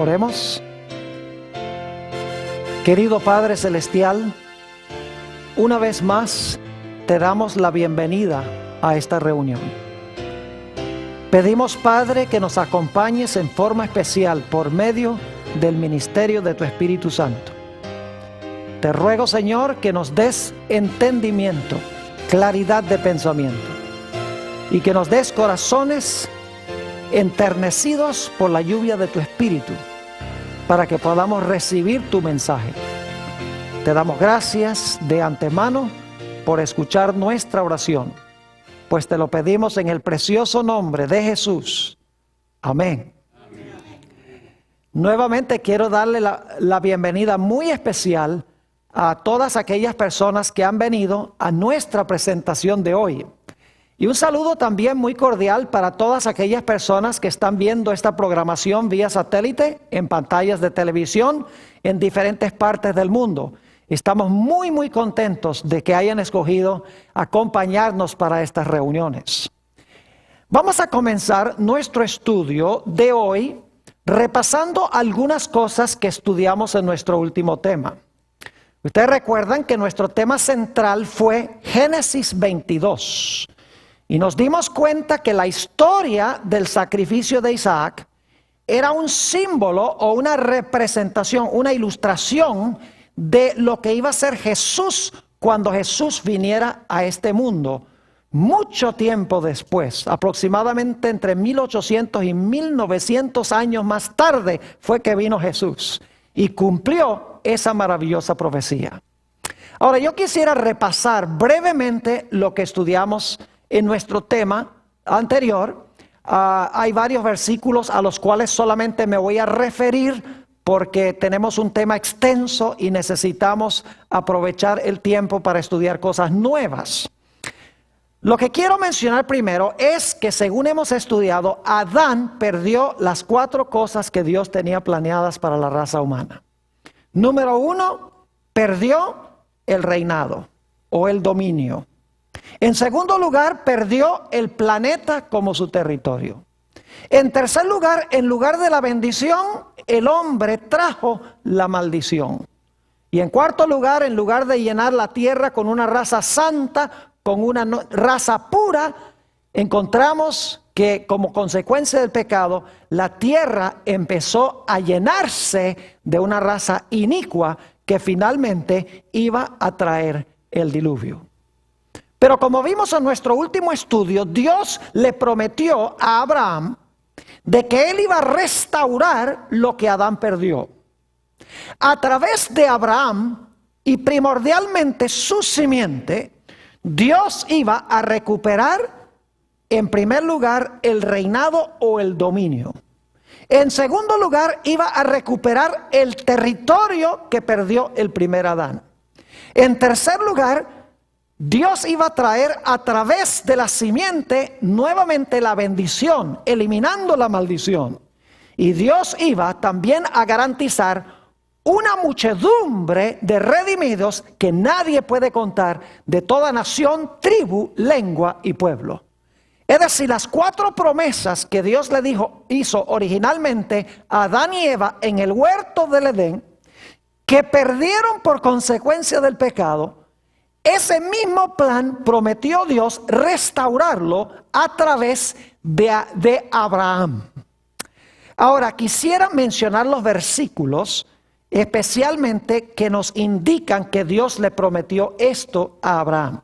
Oremos. Querido Padre Celestial, una vez más te damos la bienvenida a esta reunión. Pedimos, Padre, que nos acompañes en forma especial por medio del ministerio de tu Espíritu Santo. Te ruego, Señor, que nos des entendimiento, claridad de pensamiento y que nos des corazones enternecidos por la lluvia de tu Espíritu para que podamos recibir tu mensaje. Te damos gracias de antemano por escuchar nuestra oración, pues te lo pedimos en el precioso nombre de Jesús. Amén. Amén. Nuevamente quiero darle la bienvenida muy especial a todas aquellas personas que han venido a nuestra presentación de hoy. Y un saludo también muy cordial para todas aquellas personas que están viendo esta programación vía satélite, en pantallas de televisión, en diferentes partes del mundo. Estamos muy contentos de que hayan escogido acompañarnos para estas reuniones. Vamos a comenzar nuestro estudio de hoy repasando algunas cosas que estudiamos en nuestro último tema. Ustedes recuerdan que nuestro tema central fue Génesis 22. Y nos dimos cuenta que la historia del sacrificio de Isaac era un símbolo o una representación, una ilustración de lo que iba a ser Jesús cuando Jesús viniera a este mundo. Mucho tiempo después, aproximadamente entre 1800 y 1900 años más tarde, fue que vino Jesús y cumplió esa maravillosa profecía. Ahora, yo quisiera repasar brevemente lo que estudiamos en nuestro tema anterior. Hay varios versículos a los cuales solamente me voy a referir porque tenemos un tema extenso y necesitamos aprovechar el tiempo para estudiar cosas nuevas. Lo que quiero mencionar primero es que, según hemos estudiado, Adán perdió las 4 cosas que Dios tenía planeadas para la raza humana. Número 1, perdió el reinado o el dominio. En segundo lugar, perdió el planeta como su territorio. En tercer lugar, en lugar de la bendición, el hombre trajo la maldición. Y en cuarto lugar, en lugar de llenar la tierra con una raza santa, con una raza pura, encontramos que como consecuencia del pecado, la tierra empezó a llenarse de una raza inicua que finalmente iba a traer el diluvio. Pero como vimos en nuestro último estudio, Dios le prometió a Abraham de que él iba a restaurar lo que Adán perdió. A través de Abraham y primordialmente su simiente, Dios iba a recuperar en primer lugar el reinado o el dominio. En segundo lugar, iba a recuperar el territorio que perdió el primer Adán. En tercer lugar, Dios iba a traer a través de la simiente nuevamente la bendición, eliminando la maldición. Y Dios iba también a garantizar una muchedumbre de redimidos que nadie puede contar, de toda nación, tribu, lengua y pueblo. Es decir, las 4 promesas que Dios le hizo originalmente a Adán y Eva en el huerto del Edén, que perdieron por consecuencia del pecado. Ese mismo plan prometió Dios restaurarlo a través de Abraham. Ahora, quisiera mencionar los versículos especialmente que nos indican que Dios le prometió esto a Abraham.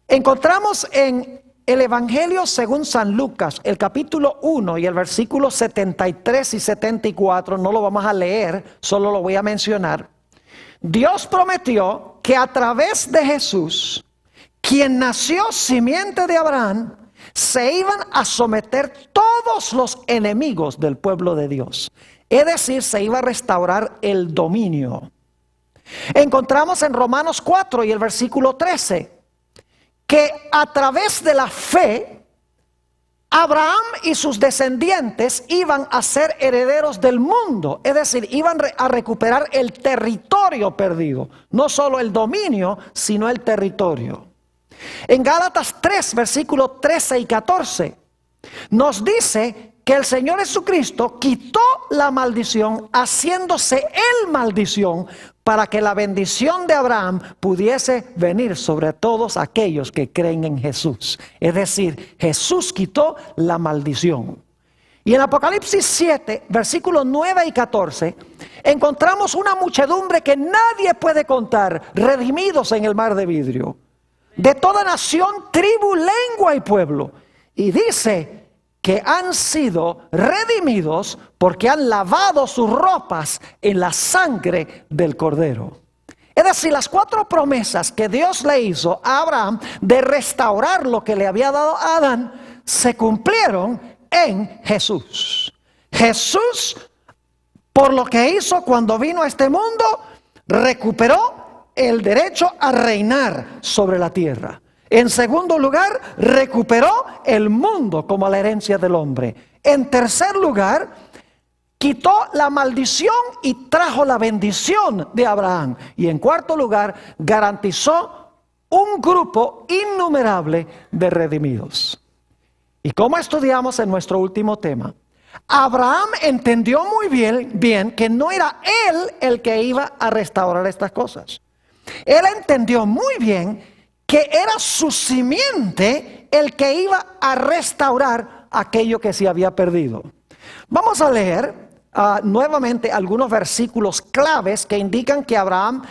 Encontramos en el Evangelio según San Lucas, el capítulo 1 y el versículo 73 y 74, no lo vamos a leer, solo lo voy a mencionar. Dios prometió que a través de Jesús, quien nació simiente de Abraham, se iban a someter todos los enemigos del pueblo de Dios. Es decir, se iba a restaurar el dominio. Encontramos en Romanos 4 y el versículo 13, que a través de la fe, Abraham y sus descendientes iban a ser herederos del mundo, es decir, iban a recuperar el territorio perdido, no solo el dominio, sino el territorio. En Gálatas 3, versículos 13 y 14, nos dice que el Señor Jesucristo quitó la maldición, haciéndose Él maldición, para que la bendición de Abraham pudiese venir sobre todos aquellos que creen en Jesús. Es decir, Jesús quitó la maldición. Y en Apocalipsis 7, versículos 9 y 14, encontramos una muchedumbre que nadie puede contar, redimidos en el mar de vidrio, de toda nación, tribu, lengua y pueblo. Y dice que han sido redimidos porque han lavado sus ropas en la sangre del Cordero. Es decir, las 4 promesas que Dios le hizo a Abraham de restaurar lo que le había dado a Adán, se cumplieron en Jesús. Jesús, por lo que hizo cuando vino a este mundo, recuperó el derecho a reinar sobre la tierra. En segundo lugar, recuperó el mundo como la herencia del hombre. En tercer lugar, quitó la maldición y trajo la bendición de Abraham. Y en cuarto lugar, garantizó un grupo innumerable de redimidos. Y como estudiamos en nuestro último tema, Abraham entendió muy bien que no era él el que iba a restaurar estas cosas. Él entendió muy bien que era su simiente el que iba a restaurar aquello que se había perdido. Vamos a leer nuevamente algunos versículos claves que indican que Abraham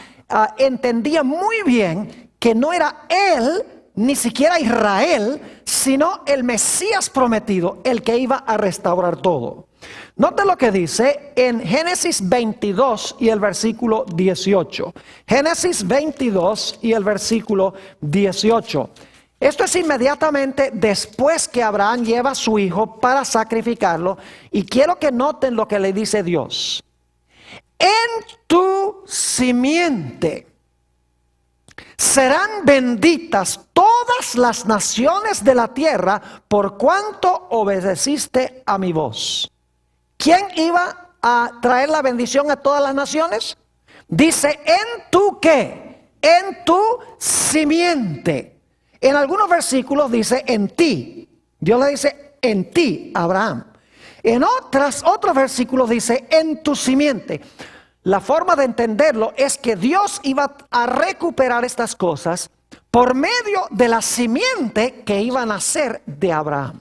entendía muy bien que no era él, ni siquiera Israel, sino el Mesías prometido, el que iba a restaurar todo. Note lo que dice en Génesis 22 y el versículo 18. Génesis 22 y el versículo 18. Esto es inmediatamente después que Abraham lleva a su hijo para sacrificarlo. Y quiero que noten lo que le dice Dios. En tu simiente serán benditas todas las naciones de la tierra por cuanto obedeciste a mi voz. ¿Quién iba a traer la bendición a todas las naciones? Dice, ¿en tu qué? En tu simiente. En algunos versículos dice, en ti. Dios le dice, en ti, Abraham. En otros versículos dice, en tu simiente. La forma de entenderlo es que Dios iba a recuperar estas cosas por medio de la simiente que iba a nacer de Abraham.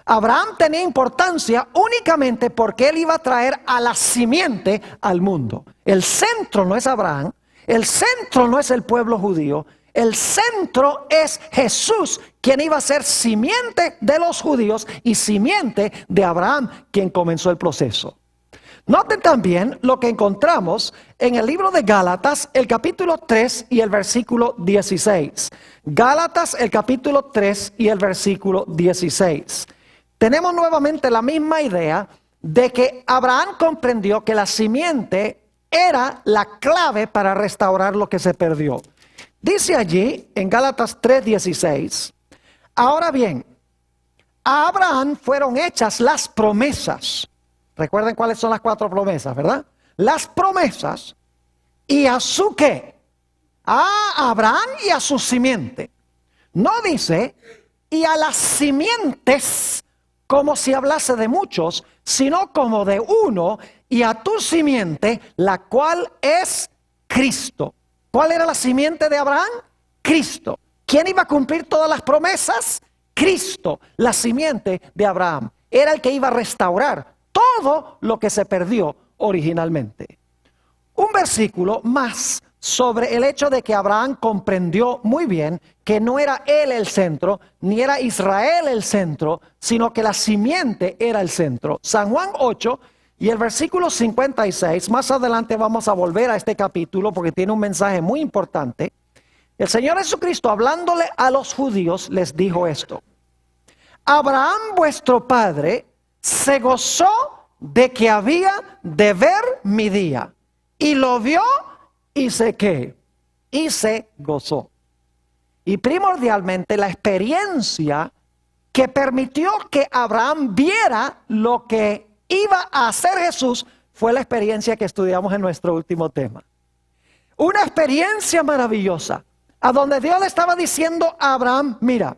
Abraham tenía importancia únicamente porque él iba a traer a la simiente al mundo. El centro no es Abraham, el centro no es el pueblo judío, el centro es Jesús, quien iba a ser simiente de los judíos y simiente de Abraham, quien comenzó el proceso. Noten también lo que encontramos en el libro de Gálatas, el capítulo 3 y el versículo 16. Gálatas, el capítulo 3 y el versículo 16. Tenemos nuevamente la misma idea de que Abraham comprendió que la simiente era la clave para restaurar lo que se perdió. Dice allí en Gálatas 3:16, ahora bien, a Abraham fueron hechas las promesas. Recuerden cuáles son las 4 promesas, ¿verdad? Las promesas y a su qué, a Abraham y a su simiente. No dice y a las simientes como si hablase de muchos, sino como de uno, y a tu simiente, la cual es Cristo. ¿Cuál era la simiente de Abraham? Cristo. ¿Quién iba a cumplir todas las promesas? Cristo, la simiente de Abraham. Era el que iba a restaurar todo lo que se perdió originalmente. Un versículo más sobre el hecho de que Abraham comprendió muy bien que no era él el centro, ni era Israel el centro, sino que la simiente era el centro. San Juan 8 y el versículo 56, más adelante vamos a volver a este capítulo porque tiene un mensaje muy importante. El Señor Jesucristo, hablándole a los judíos, les dijo esto: Abraham vuestro padre se gozó de que había de ver mi día, y lo vio y se qué, y se gozó. Y primordialmente la experiencia que permitió que Abraham viera lo que iba a hacer Jesús fue la experiencia que estudiamos en nuestro último tema. Una experiencia maravillosa, a donde Dios le estaba diciendo a Abraham, mira,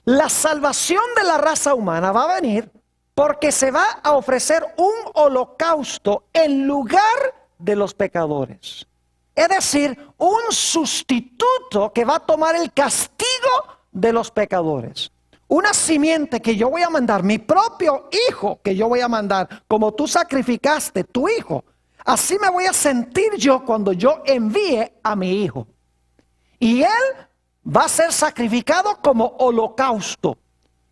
la salvación de la raza humana va a venir porque se va a ofrecer un holocausto en lugar de los pecadores. Es decir, un sustituto que va a tomar el castigo de los pecadores. Una simiente que yo voy a mandar, mi propio hijo que yo voy a mandar, como tú sacrificaste tu hijo. Así me voy a sentir yo cuando yo envíe a mi hijo. Y él va a ser sacrificado como holocausto.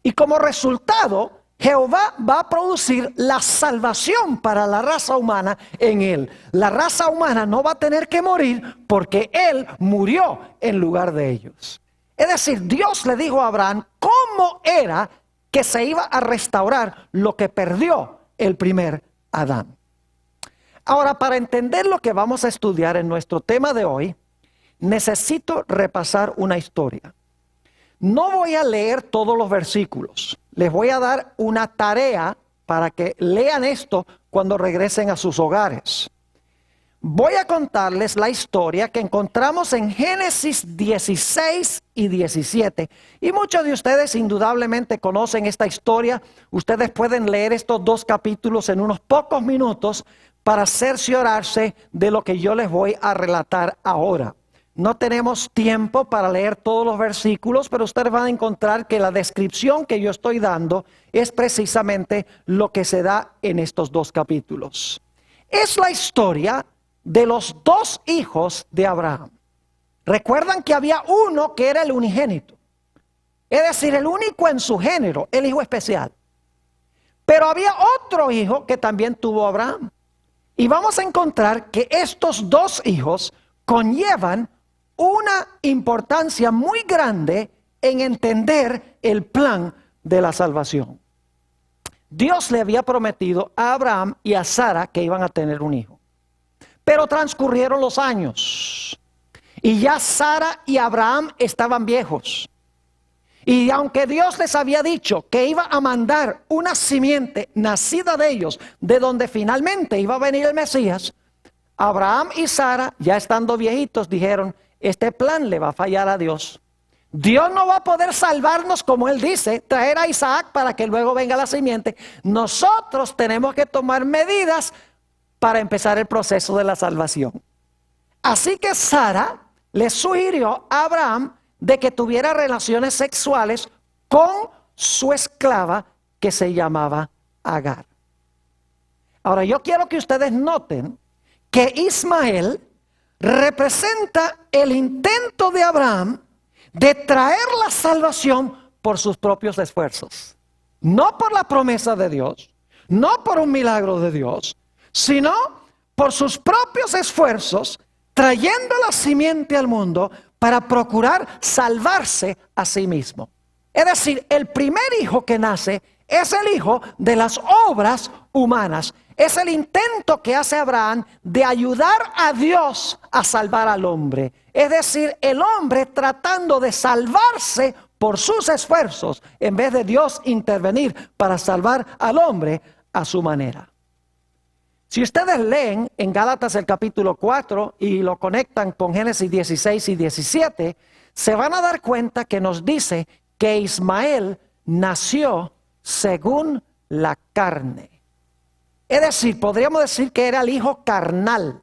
Y como resultado, Jehová va a producir la salvación para la raza humana en él. La raza humana no va a tener que morir porque él murió en lugar de ellos. Es decir, Dios le dijo a Abraham cómo era que se iba a restaurar lo que perdió el primer Adán. Ahora, para entender lo que vamos a estudiar en nuestro tema de hoy, necesito repasar una historia. No voy a leer todos los versículos. Les voy a dar una tarea para que lean esto cuando regresen a sus hogares. Voy a contarles la historia que encontramos en Génesis 16 y 17. Y muchos de ustedes indudablemente conocen esta historia. Ustedes pueden leer estos dos capítulos en unos pocos minutos para cerciorarse de lo que yo les voy a relatar ahora. No tenemos tiempo para leer todos los versículos, pero ustedes van a encontrar que la descripción que yo estoy dando es precisamente lo que se da en estos dos capítulos. Es la historia de los dos hijos de Abraham. Recuerdan que había uno que era el unigénito, es decir, el único en su género, el hijo especial. Pero había otro hijo que también tuvo Abraham. Y vamos a encontrar que estos dos hijos conllevan una importancia muy grande en entender el plan de la salvación. Dios le había prometido a Abraham y a Sara que iban a tener un hijo. Pero transcurrieron los años y ya Sara y Abraham estaban viejos. Y aunque Dios les había dicho que iba a mandar una simiente nacida de ellos, de donde finalmente iba a venir el Mesías, Abraham y Sara, ya estando viejitos, dijeron: este plan le va a fallar a Dios. Dios no va a poder salvarnos, como él dice, traer a Isaac para que luego venga la simiente. Nosotros tenemos que tomar medidas para empezar el proceso de la salvación. Así que Sara le sugirió a Abraham de que tuviera relaciones sexuales con su esclava que se llamaba Agar. Ahora yo quiero que ustedes noten que Ismael representa el intento de Abraham de traer la salvación por sus propios esfuerzos. No por la promesa de Dios, no por un milagro de Dios, sino por sus propios esfuerzos, trayendo la simiente al mundo para procurar salvarse a sí mismo. Es decir, el primer hijo que nace es el hijo de las obras humanas. Es el intento que hace Abraham de ayudar a Dios a salvar al hombre. Es decir, el hombre tratando de salvarse por sus esfuerzos, en vez de Dios intervenir para salvar al hombre a su manera. Si ustedes leen en Gálatas el capítulo 4 y lo conectan con Génesis 16 y 17, se van a dar cuenta que nos dice que Ismael nació según la carne. Es decir, podríamos decir que era el hijo carnal.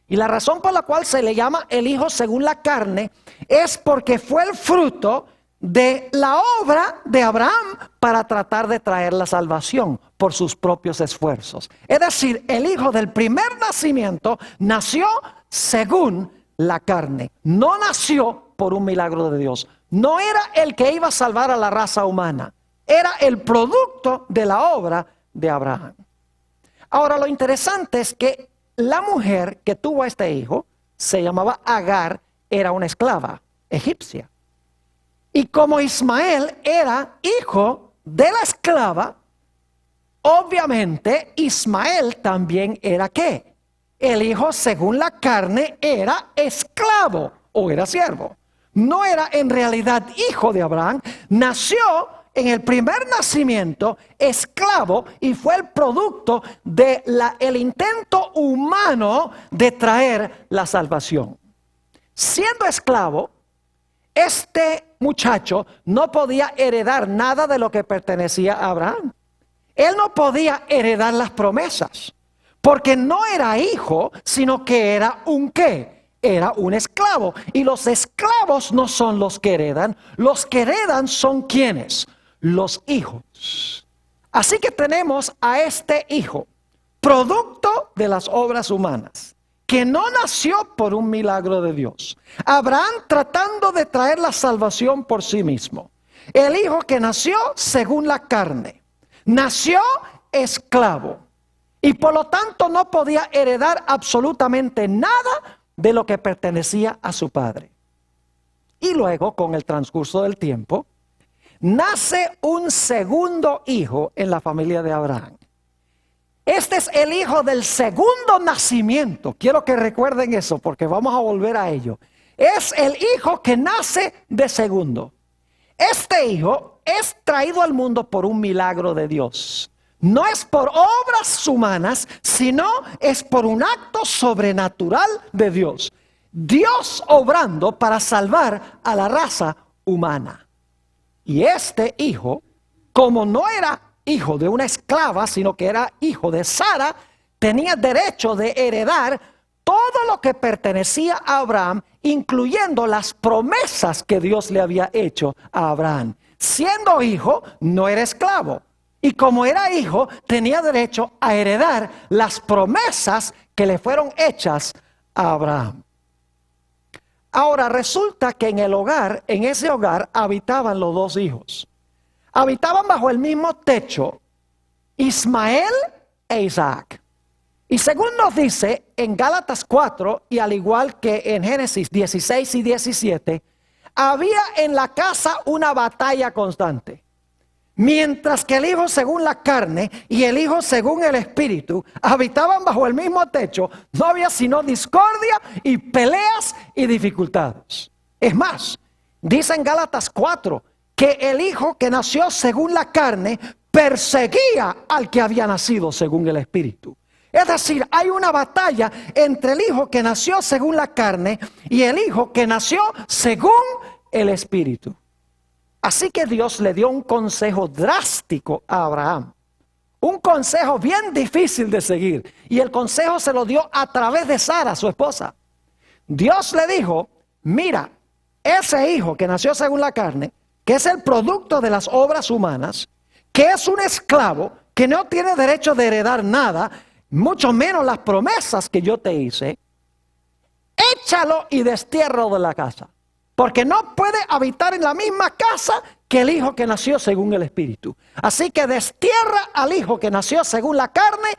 Y la razón por la cual se le llama el hijo según la carne es porque fue el fruto de la obra de Abraham para tratar de traer la salvación por sus propios esfuerzos. Es decir, el hijo del primer nacimiento nació según la carne. No nació por un milagro de Dios. No era el que iba a salvar a la raza humana. Era el producto de la obra de Abraham. Ahora, lo interesante es que la mujer que tuvo a este hijo se llamaba Agar, era una esclava egipcia. Y como Ismael era hijo de la esclava, obviamente Ismael también era ¿qué? El hijo según la carne era esclavo o era siervo. No era en realidad hijo de Abraham, nació en el primer nacimiento esclavo y fue el producto del intento humano de traer la salvación. Siendo esclavo, este muchacho no podía heredar nada de lo que pertenecía a Abraham. Él no podía heredar las promesas, porque no era hijo, sino que era un ¿qué? Era un esclavo. Y los esclavos no son los que heredan son ¿quiénes? Los hijos. Así que tenemos a este hijo, producto de las obras humanas, que no nació por un milagro de Dios. Abraham tratando de traer la salvación por sí mismo. El hijo que nació según la carne. Nació esclavo y por lo tanto no podía heredar absolutamente nada de lo que pertenecía a su padre. Y luego, con el transcurso del tiempo, nace un segundo hijo en la familia de Abraham. Este es el hijo del segundo nacimiento. Quiero que recuerden eso porque vamos a volver a ello. Es el hijo que nace de segundo. Este hijo es traído al mundo por un milagro de Dios. No es por obras humanas, sino es por un acto sobrenatural de Dios. Dios obrando para salvar a la raza humana. Y este hijo, como no era hijo de una esclava, sino que era hijo de Sara, tenía derecho de heredar todo lo que pertenecía a Abraham, incluyendo las promesas que Dios le había hecho a Abraham. Siendo hijo, no era esclavo. Y como era hijo, tenía derecho a heredar las promesas que le fueron hechas a Abraham. Ahora resulta que en ese hogar habitaban los dos hijos. Habitaban bajo el mismo techo Ismael e Isaac. Y según nos dice en Gálatas 4 y al igual que en Génesis 16 y 17, había en la casa una batalla constante. Mientras que el hijo según la carne y el hijo según el espíritu habitaban bajo el mismo techo, no había sino discordia y peleas y dificultades. Es más, dice en Gálatas 4 que el hijo que nació según la carne perseguía al que había nacido según el espíritu. Es decir, hay una batalla entre el hijo que nació según la carne y el hijo que nació según el espíritu. Así que Dios le dio un consejo drástico a Abraham. Un consejo bien difícil de seguir. Y el consejo se lo dio a través de Sara, su esposa. Dios le dijo, mira, ese hijo que nació según la carne, que es el producto de las obras humanas, que es un esclavo, que no tiene derecho de heredar nada, mucho menos las promesas que yo te hice, échalo y destiérralo de la casa. Porque no puede habitar en la misma casa que el hijo que nació según el espíritu. Así que destierra al hijo que nació según la carne,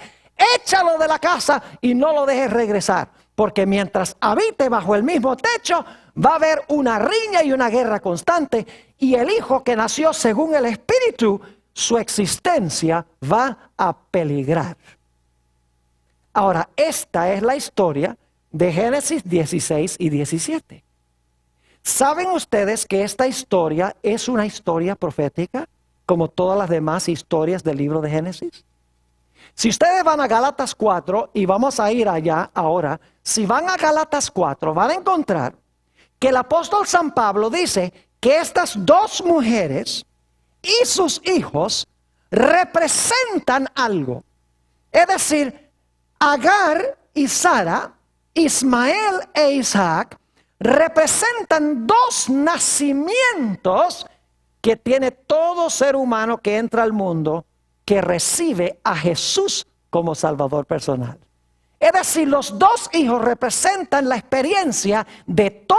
échalo de la casa y no lo dejes regresar. Porque mientras habite bajo el mismo techo, va a haber una riña y una guerra constante. Y el hijo que nació según el espíritu, su existencia va a peligrar. Ahora, esta es la historia de Génesis 16 y 17. ¿Saben ustedes que esta historia es una historia profética, como todas las demás historias del libro de Génesis? Si ustedes van a Gálatas 4, y vamos a ir allá ahora, si van a Gálatas 4, van a encontrar que el apóstol San Pablo dice que estas dos mujeres y sus hijos representan algo. Es decir, Agar y Sara, Ismael e Isaac, representan dos nacimientos que tiene todo ser humano que entra al mundo, que recibe a Jesús como Salvador personal. Es decir, los dos hijos representan la experiencia de toda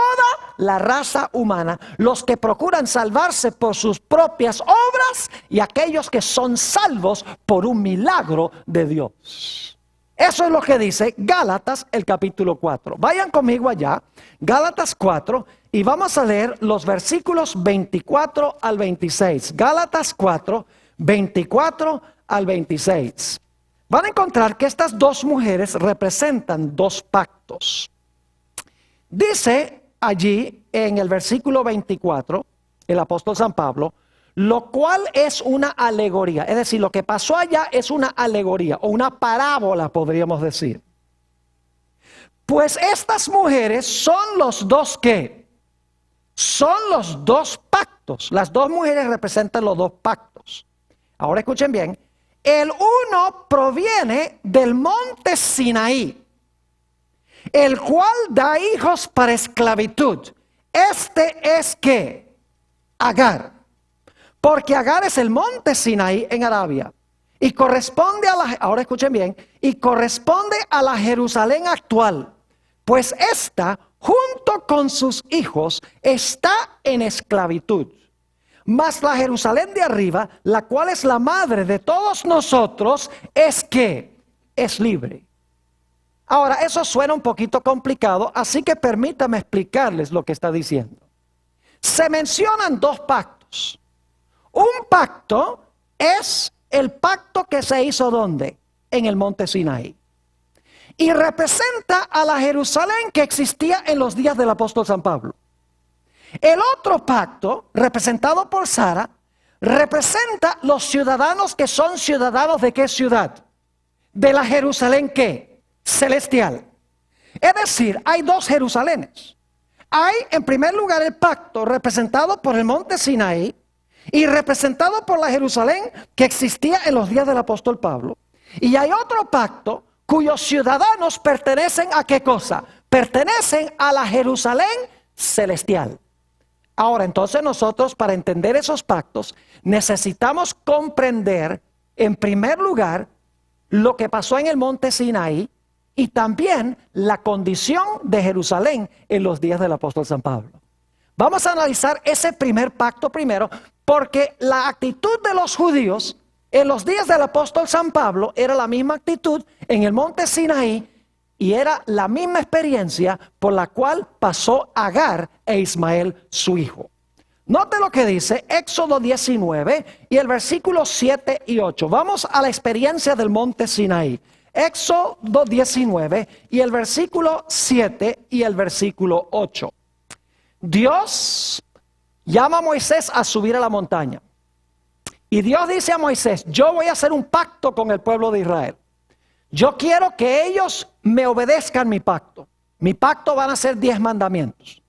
la raza humana, los que procuran salvarse por sus propias obras y aquellos que son salvos por un milagro de Dios. Eso es lo que dice Gálatas, el capítulo 4. Vayan conmigo allá, Gálatas 4, y vamos a leer los versículos 24 al 26. Gálatas 4, 24 al 26. Van a encontrar que estas dos mujeres representan dos pactos. Dice allí en el versículo 24, el apóstol San Pablo, lo cual es una alegoría. Es decir, lo que pasó allá es una alegoría o una parábola, podríamos decir. Pues estas mujeres son los dos ¿qué? Son los dos pactos. Las dos mujeres representan los dos pactos. Ahora escuchen bien. El uno proviene del monte Sinaí, el cual da hijos para esclavitud. Este es ¿qué? Agar. Porque Agar es el monte Sinaí en Arabia. Y corresponde a la, ahora escuchen bien, y corresponde a la Jerusalén actual. Pues esta, junto con sus hijos, está en esclavitud. Mas la Jerusalén de arriba, la cual es la madre de todos nosotros, es que es libre. Ahora, eso suena un poquito complicado, así que permítame explicarles lo que está diciendo. Se mencionan dos pactos. Un pacto es el pacto que se hizo ¿dónde? En el monte Sinaí. Y representa a la Jerusalén que existía en los días del apóstol San Pablo. El otro pacto, representado por Sara, representa los ciudadanos que son ciudadanos ¿de qué ciudad? De la Jerusalén ¿qué? Celestial. Es decir, hay dos Jerusalenes. Hay en primer lugar el pacto representado por el monte Sinaí y representado por la Jerusalén que existía en los días del apóstol Pablo. Y hay otro pacto cuyos ciudadanos pertenecen ¿a qué cosa? Pertenecen a la Jerusalén celestial. Ahora, entonces nosotros para entender esos pactos necesitamos comprender en primer lugar lo que pasó en el monte Sinaí y también la condición de Jerusalén en los días del apóstol San Pablo. Vamos a analizar ese primer pacto primero, porque la actitud de los judíos en los días del apóstol San Pablo era la misma actitud en el monte Sinaí y era la misma experiencia por la cual pasó Agar e Ismael su hijo. Note lo que dice Éxodo 19 y el versículo 7 y 8. Vamos a la experiencia del monte Sinaí. Éxodo 19 y el versículo 7 y el versículo 8. Dios llama a Moisés a subir a la montaña. Y Dios dice a Moisés, yo voy a hacer un pacto con el pueblo de Israel. Yo quiero que ellos me obedezcan mi pacto. Mi pacto van a ser 10 mandamientos.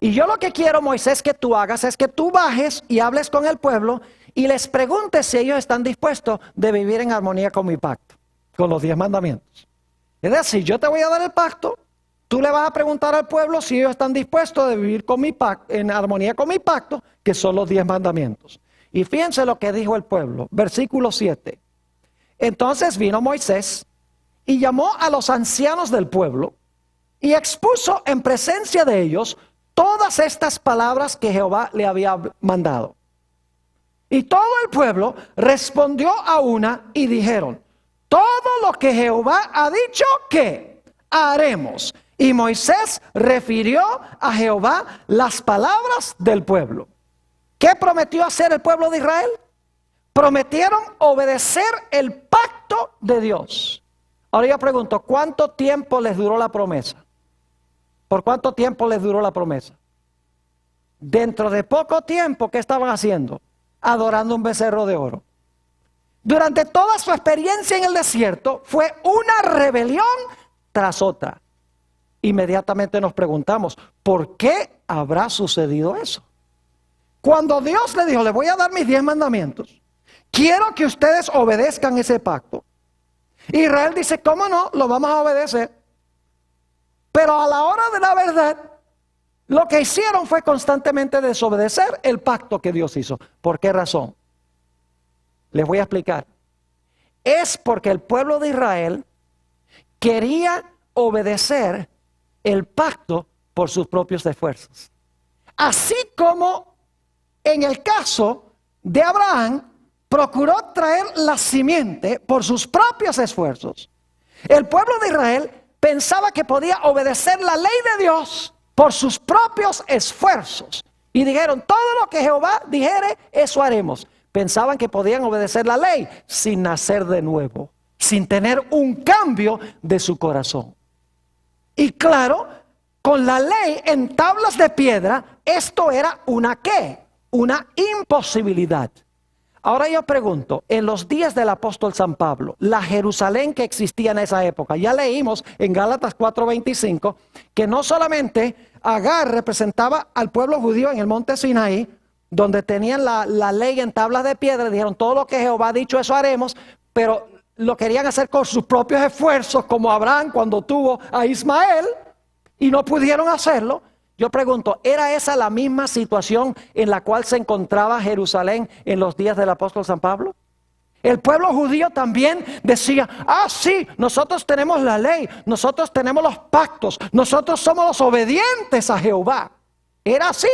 Y yo lo que quiero, Moisés, que tú hagas es que tú bajes y hables con el pueblo y les preguntes si ellos están dispuestos de vivir en armonía con mi pacto, con los 10 mandamientos. Es decir, yo te voy a dar el pacto, tú le vas a preguntar al pueblo si ellos están dispuestos de vivir con mi pacto, en armonía con mi pacto, que son los 10 mandamientos. Y fíjense lo que dijo el pueblo, versículo 7. Entonces vino Moisés y llamó a los ancianos del pueblo y expuso en presencia de ellos todas estas palabras que Jehová le había mandado. Y todo el pueblo respondió a una y dijeron, todo lo que Jehová ha dicho que haremos. Y Moisés refirió a Jehová las palabras del pueblo. ¿Qué prometió hacer el pueblo de Israel? Prometieron obedecer el pacto de Dios. Ahora yo pregunto, ¿cuánto tiempo les duró la promesa? ¿Por cuánto tiempo les duró la promesa? Dentro de poco tiempo, ¿qué estaban haciendo? Adorando un becerro de oro. Durante toda su experiencia en el desierto, fue una rebelión tras otra. Inmediatamente nos preguntamos, ¿por qué habrá sucedido eso? Cuando Dios le dijo, le voy a dar mis 10 mandamientos, quiero que ustedes obedezcan ese pacto. Israel dice, ¿cómo no? Lo vamos a obedecer. Pero a la hora de la verdad, lo que hicieron fue constantemente desobedecer el pacto que Dios hizo. ¿Por qué razón? Les voy a explicar. Es porque el pueblo de Israel quería obedecer el pacto por sus propios esfuerzos. Así como en el caso de Abraham, procuró traer la simiente por sus propios esfuerzos. El pueblo de Israel pensaba que podía obedecer la ley de Dios por sus propios esfuerzos. Y dijeron, todo lo que Jehová dijere, eso haremos. Pensaban que podían obedecer la ley sin nacer de nuevo, sin tener un cambio de su corazón. Y claro, con la ley en tablas de piedra, esto era una ¿qué? Una imposibilidad. Ahora yo pregunto, en los días del apóstol San Pablo, la Jerusalén que existía en esa época, ya leímos en Gálatas 4:25, que no solamente Agar representaba al pueblo judío en el monte Sinaí, donde tenían la ley en tablas de piedra, dijeron todo lo que Jehová ha dicho, eso haremos, pero lo querían hacer con sus propios esfuerzos, como Abraham cuando tuvo a Ismael, y no pudieron hacerlo. Yo pregunto, ¿era esa la misma situación en la cual se encontraba Jerusalén en los días del apóstol San Pablo? El pueblo judío también decía, sí, nosotros tenemos la ley, nosotros tenemos los pactos, nosotros somos los obedientes a Jehová. ¿Era así?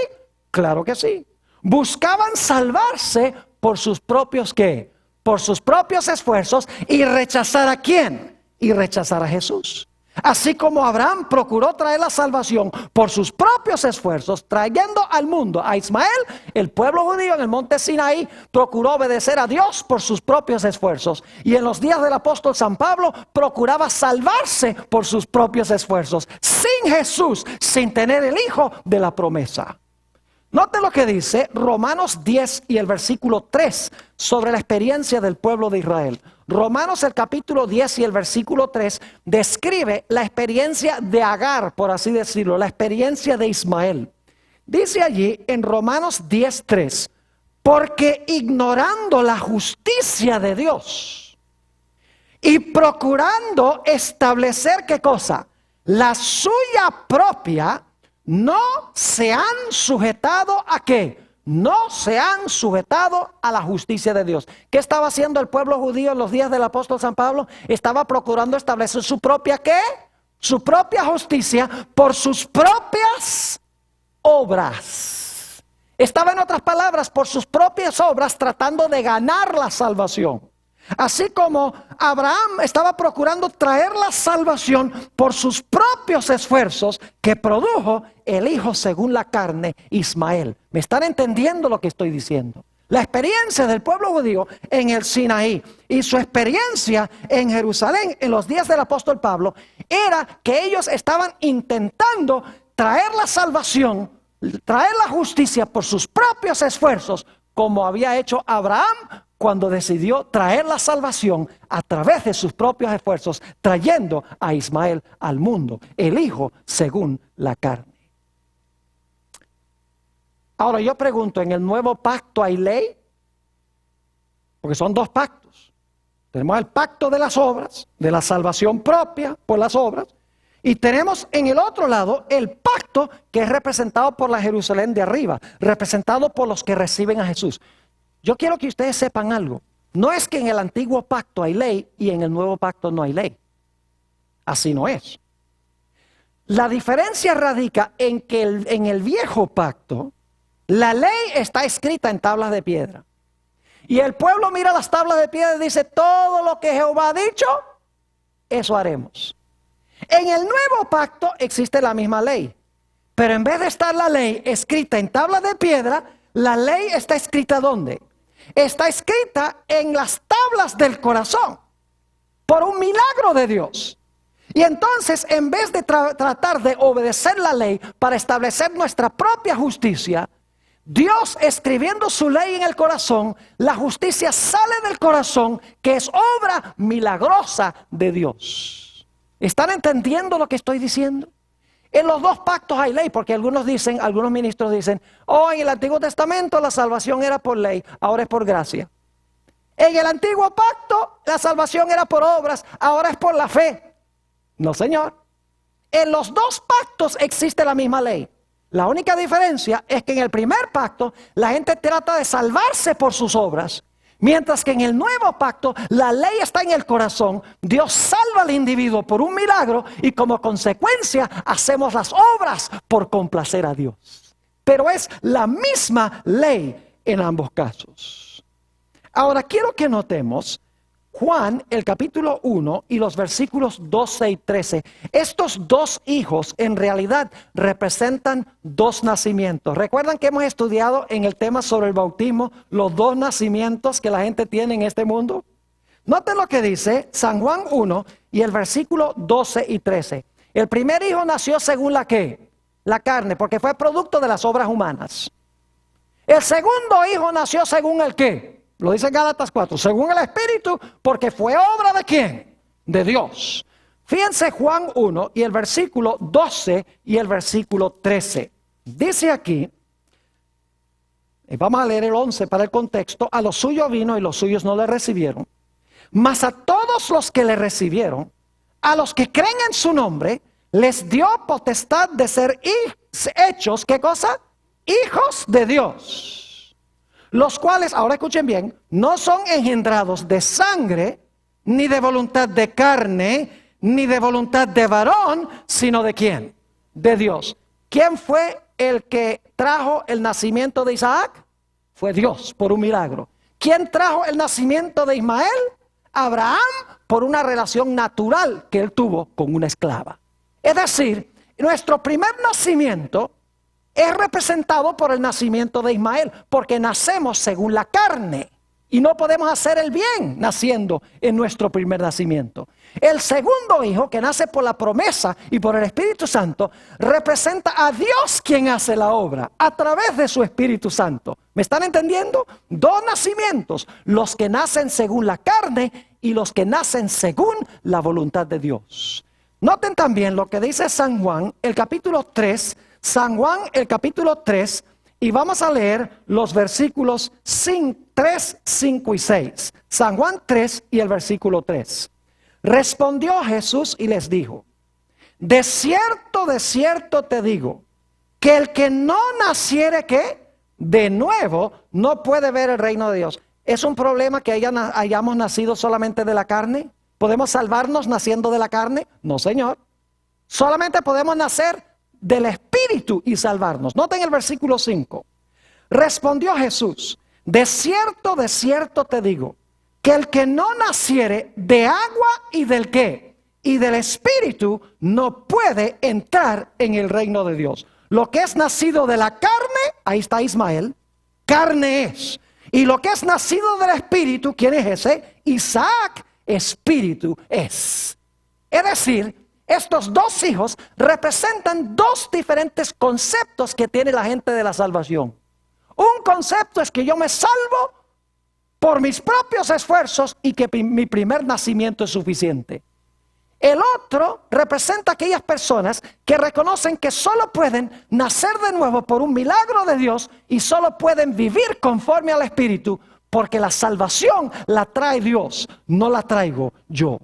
Claro que sí. Buscaban salvarse por sus propios, ¿qué? Por sus propios esfuerzos, y rechazar ¿a quién? Y rechazar a Jesús. Así como Abraham procuró traer la salvación por sus propios esfuerzos, trayendo al mundo a Ismael, el pueblo judío en el monte Sinaí procuró obedecer a Dios por sus propios esfuerzos. Y en los días del apóstol San Pablo procuraba salvarse por sus propios esfuerzos, sin Jesús, sin tener el Hijo de la promesa. Note lo que dice Romanos 10 y el versículo 3 sobre la experiencia del pueblo de Israel. Romanos el capítulo 10 y el versículo 3 describe la experiencia de Agar, por así decirlo, la experiencia de Ismael. Dice allí en Romanos 10:3, porque ignorando la justicia de Dios y procurando establecer ¿qué cosa? La suya propia, no se han sujetado ¿a qué? No se han sujetado a la justicia de Dios. ¿Qué estaba haciendo el pueblo judío en los días del apóstol San Pablo? Estaba procurando establecer su propia ¿qué? Su propia justicia por sus propias obras. Estaba, en otras palabras, por sus propias obras tratando de ganar la salvación. Así como Abraham estaba procurando traer la salvación por sus propios esfuerzos que produjo el hijo según la carne, Ismael. ¿Me están entendiendo lo que estoy diciendo? La experiencia del pueblo judío en el Sinaí y su experiencia en Jerusalén en los días del apóstol Pablo era que ellos estaban intentando traer la salvación, traer la justicia por sus propios esfuerzos, como había hecho Abraham cuando decidió traer la salvación a través de sus propios esfuerzos, trayendo a Ismael al mundo, el hijo según la carne. Ahora yo pregunto, ¿en el nuevo pacto hay ley? Porque son dos pactos. Tenemos el pacto de las obras, de la salvación propia por las obras, y tenemos en el otro lado el pacto que es representado por la Jerusalén de arriba, representado por los que reciben a Jesús. Yo quiero que ustedes sepan algo. No es que en el antiguo pacto hay ley y en el nuevo pacto no hay ley. Así no es. La diferencia radica en que en el viejo pacto la ley está escrita en tablas de piedra. Y el pueblo mira las tablas de piedra y dice, todo lo que Jehová ha dicho, eso haremos. En el nuevo pacto existe la misma ley. Pero en vez de estar la ley escrita en tablas de piedra, la ley está escrita ¿dónde? Está escrita en las tablas del corazón, por un milagro de Dios. Y entonces, en vez de tratar de obedecer la ley para establecer nuestra propia justicia, Dios escribiendo su ley en el corazón, la justicia sale del corazón, que es obra milagrosa de Dios. ¿Están entendiendo lo que estoy diciendo? En los dos pactos hay ley, porque algunos ministros dicen, en el Antiguo Testamento la salvación era por ley, ahora es por gracia. En el Antiguo Pacto la salvación era por obras, ahora es por la fe. No, señor. En los dos pactos existe la misma ley. La única diferencia es que en el primer pacto la gente trata de salvarse por sus obras, mientras que en el nuevo pacto la ley está en el corazón. Dios salva al individuo por un milagro y como consecuencia hacemos las obras por complacer a Dios. Pero es la misma ley en ambos casos. Ahora quiero que notemos Juan, el capítulo 1 y los versículos 12 y 13. Estos dos hijos en realidad representan dos nacimientos. ¿Recuerdan que hemos estudiado en el tema sobre el bautismo los dos nacimientos que la gente tiene en este mundo? Noten lo que dice San Juan 1 y el versículo 12 y 13. El primer hijo nació según la ¿qué? La carne, porque fue producto de las obras humanas. El segundo hijo nació según el ¿qué? Lo dice Gálatas 4, según el Espíritu, porque fue obra ¿de quién? De Dios. Fíjense Juan 1 y el versículo 12 y el versículo 13. Dice aquí, Vamos a leer el 11 para el contexto. A los suyos vino y los suyos no le recibieron. Mas a todos los que le recibieron, a los que creen en su nombre, les dio potestad de ser hechos, ¿qué cosa? Hijos de Dios. Los cuales, ahora escuchen bien, no son engendrados de sangre, ni de voluntad de carne, ni de voluntad de varón, sino de ¿quién? De Dios. ¿Quién fue el que trajo el nacimiento de Isaac? Fue Dios, por un milagro. ¿Quién trajo el nacimiento de Ismael? Abraham, por una relación natural que él tuvo con una esclava. Es decir, nuestro primer nacimiento es representado por el nacimiento de Ismael, porque nacemos según la carne. Y no podemos hacer el bien naciendo en nuestro primer nacimiento. El segundo hijo, que nace por la promesa y por el Espíritu Santo, representa a Dios quien hace la obra a través de su Espíritu Santo. ¿Me están entendiendo? Dos nacimientos, los que nacen según la carne y los que nacen según la voluntad de Dios. Noten también lo que dice San Juan, el capítulo 3, San Juan, el capítulo 3, y vamos a leer los versículos 3, 5 y 6. San Juan 3 y el versículo 3. Respondió Jesús y les dijo: de cierto te digo, que el que no naciere, ¿qué? De nuevo, no puede ver el reino de Dios. ¿Es un problema que hayamos nacido solamente de la carne? ¿Podemos salvarnos naciendo de la carne? No, Señor. Solamente podemos nacer del Espíritu y salvarnos. Noten el versículo 5. Respondió Jesús: de cierto te digo, que el que no naciere de agua y del ¿qué? Y del Espíritu no puede entrar en el reino de Dios. Lo que es nacido de la carne, ahí está Ismael, carne es. Y lo que es nacido del Espíritu, ¿quién es ese? Isaac, Espíritu es. Es decir, estos dos hijos representan dos diferentes conceptos que tiene la gente de la salvación. Un concepto es que yo me salvo por mis propios esfuerzos y que mi primer nacimiento es suficiente. El otro representa a aquellas personas que reconocen que solo pueden nacer de nuevo por un milagro de Dios y solo pueden vivir conforme al Espíritu, porque la salvación la trae Dios, no la traigo yo.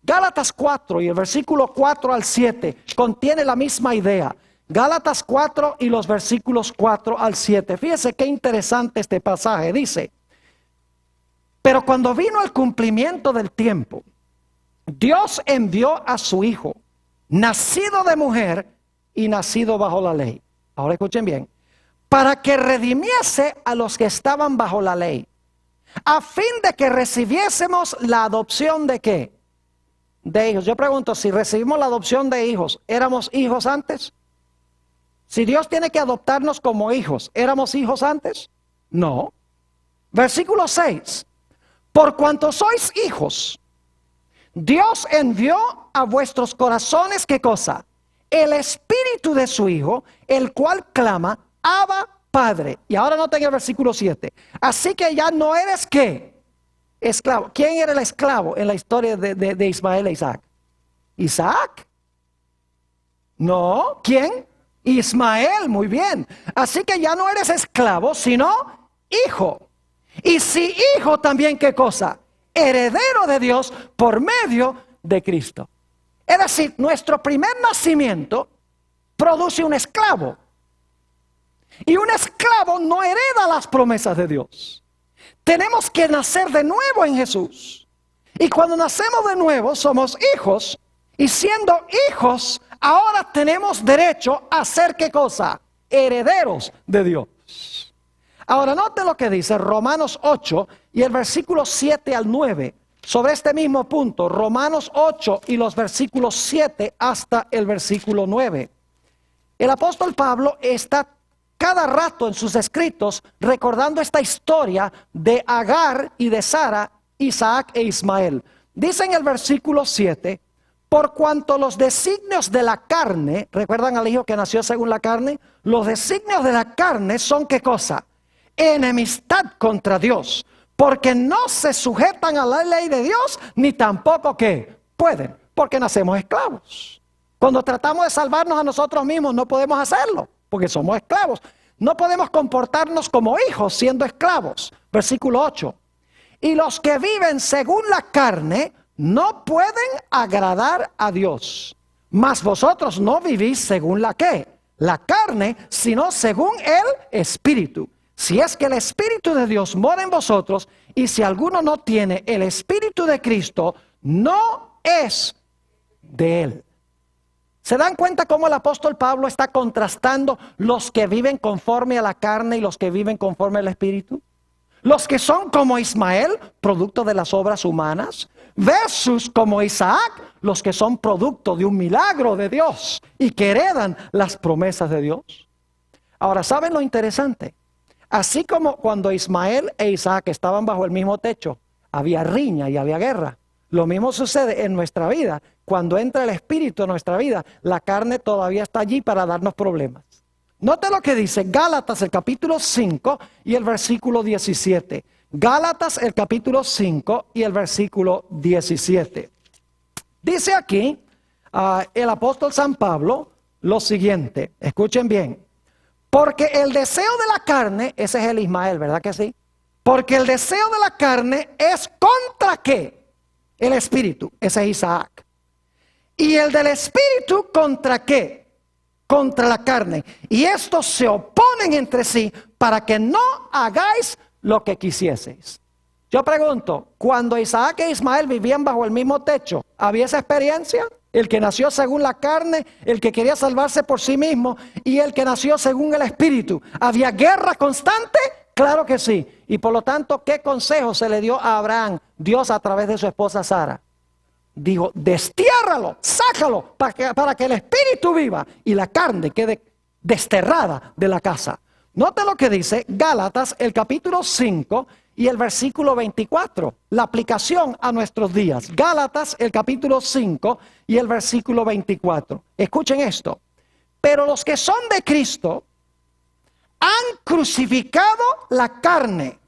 Gálatas 4 y el versículo 4 al 7 contiene la misma idea. Gálatas 4 y los versículos 4 al 7. Fíjese qué interesante este pasaje. Dice: pero cuando vino el cumplimiento del tiempo, Dios envió a su Hijo, nacido de mujer y nacido bajo la ley. Ahora escuchen bien. Para que redimiese a los que estaban bajo la ley, a fin de que recibiésemos la adopción de ¿qué? De hijos. Yo pregunto, si recibimos la adopción de hijos, ¿éramos hijos antes? Si Dios tiene que adoptarnos como hijos, ¿éramos hijos antes? No. Versículo 6. Por cuanto sois hijos, Dios envió a vuestros corazones, ¿qué cosa? El Espíritu de su Hijo, el cual clama: Abba, Padre. Y ahora noten el versículo 7. Así que ya no eres ¿qué? Esclavo. ¿Quién era el esclavo en la historia de Ismael e Isaac? ¿Isaac? No. ¿Quién? Ismael. Muy bien. Así que ya no eres esclavo, sino hijo. Y si hijo, también ¿qué cosa? Heredero de Dios por medio de Cristo. Es decir, nuestro primer nacimiento produce un esclavo. Y un esclavo no hereda las promesas de Dios. Tenemos que nacer de nuevo en Jesús. Y cuando nacemos de nuevo somos hijos. Y siendo hijos, ahora tenemos derecho a ser ¿qué cosa? Herederos de Dios. Ahora note lo que dice Romanos 8 y el versículo 7 al 9. Sobre este mismo punto, Romanos 8 y los versículos 7 hasta el versículo 9. El apóstol Pablo está cada rato en sus escritos recordando esta historia de Agar y de Sara, Isaac e Ismael. Dice en el versículo 7: por cuanto los designios de la carne, ¿recuerdan al hijo que nació según la carne? Los designios de la carne son ¿qué cosa? Enemistad contra Dios, porque no se sujetan a la ley de Dios, ni tampoco ¿qué? Pueden, porque nacemos esclavos. Cuando tratamos de salvarnos a nosotros mismos no podemos hacerlo, porque somos esclavos. No podemos comportarnos como hijos siendo esclavos. Versículo 8. Y los que viven según la carne no pueden agradar a Dios. Mas vosotros no vivís según la ¿qué? La carne, sino según el Espíritu. Si es que el Espíritu de Dios mora en vosotros, y si alguno no tiene el Espíritu de Cristo, no es de Él. ¿Se dan cuenta cómo el apóstol Pablo está contrastando los que viven conforme a la carne y los que viven conforme al Espíritu? Los que son como Ismael, producto de las obras humanas, versus como Isaac, los que son producto de un milagro de Dios y que heredan las promesas de Dios. Ahora, ¿saben lo interesante? Así como cuando Ismael e Isaac estaban bajo el mismo techo, había riña y había guerra. Lo mismo sucede en nuestra vida. Cuando entra el Espíritu en nuestra vida, la carne todavía está allí para darnos problemas. Note lo que dice Gálatas el capítulo 5 y el versículo 17. Gálatas el capítulo 5 y el versículo 17. Dice aquí el apóstol San Pablo lo siguiente. Escuchen bien. Porque el deseo de la carne, ese es el Ismael, ¿verdad que sí? Porque el deseo de la carne es ¿contra qué? El Espíritu, ese es Isaac. Y el del Espíritu, ¿contra qué? Contra la carne. Y estos se oponen entre sí para que no hagáis lo que quisieseis. Yo pregunto, cuando Isaac e Ismael vivían bajo el mismo techo, ¿había esa experiencia? El que nació según la carne, el que quería salvarse por sí mismo, y el que nació según el Espíritu. ¿Había guerra constante? Claro que sí. Y por lo tanto, ¿qué consejo se le dio a Abraham, Dios a través de su esposa Sara? Dijo, destiérralo, sácalo, para que el Espíritu viva y la carne quede desterrada de la casa. Note lo que dice Gálatas, el capítulo 5 y el versículo 24. La aplicación a nuestros días. Gálatas, el capítulo 5 y el versículo 24. Escuchen esto. Pero los que son de Cristo han crucificado la carne